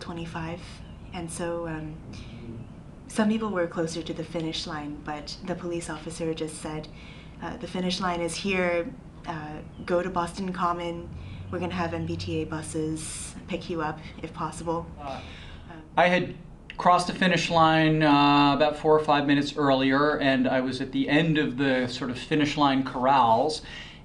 12:25, and so some people were closer to the finish line, but the police officer just said, the finish line is here, go to Boston Common, we're going to have MBTA buses pick you up if possible. I had crossed the finish line about 4 or 5 minutes earlier, and I was at the end of the sort of finish line corrals,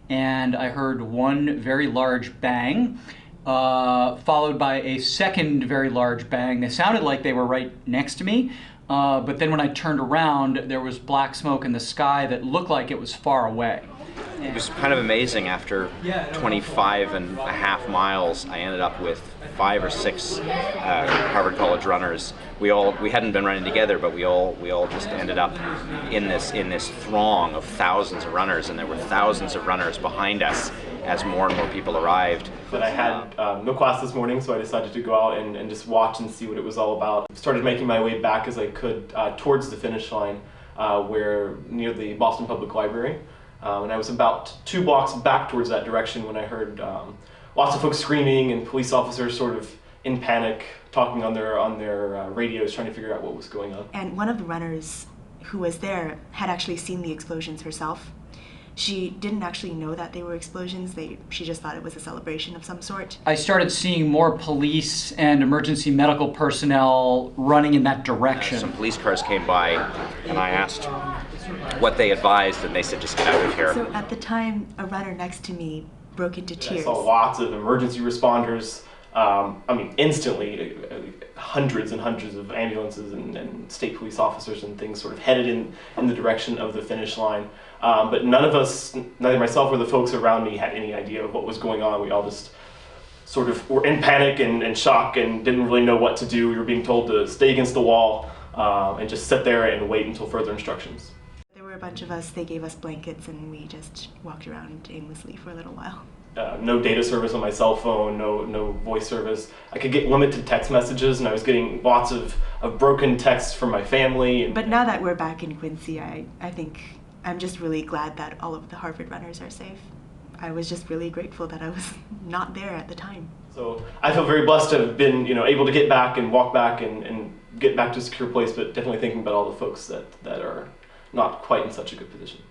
and I heard one very large bang, followed by a second very large bang. They sounded like they were right next to me, but then when I turned around, there was black smoke in the sky that looked like it was far away. It was kind of amazing. After 25 and a half miles, I ended up with 5 or 6 Harvard College runners. We hadn't been running together, but we all just ended up in this throng of thousands of runners, and there were thousands of runners behind us as more and more people arrived. But I had no class this morning, so I decided to go out and just watch and see what it was all about. Started making my way back as I could towards the finish line, where near the Boston Public Library. And I was about 2 blocks back towards that direction when I heard lots of folks screaming and police officers sort of in panic, talking on their radios, trying to figure out what was going on. And one of the runners who was there had actually seen the explosions herself. She didn't actually know that they were explosions. She just thought it was a celebration of some sort. I started seeing more police and emergency medical personnel running in that direction. Some police cars came by, and I asked what they advised, and they said, just get out of here. So at the time, a runner next to me broke into tears. I saw lots of emergency responders. Instantly, hundreds and hundreds of ambulances and state police officers and things sort of headed in the direction of the finish line. But none of us, neither myself or the folks around me, had any idea of what was going on. We all just sort of were in panic and shock and didn't really know what to do. We were being told to stay against the wall and just sit there and wait until further instructions. There were a bunch of us. They gave us blankets and we just walked around aimlessly for a little while. No data service on my cell phone, no voice service. I could get limited text messages, and I was getting lots of broken texts from my family. But now that we're back in Quincy, I think I'm just really glad that all of the Harvard runners are safe. I was just really grateful that I was not there at the time. So I feel very blessed to have been, able to get back and walk back and get back to a secure place, but definitely thinking about all the folks that are not quite in such a good position.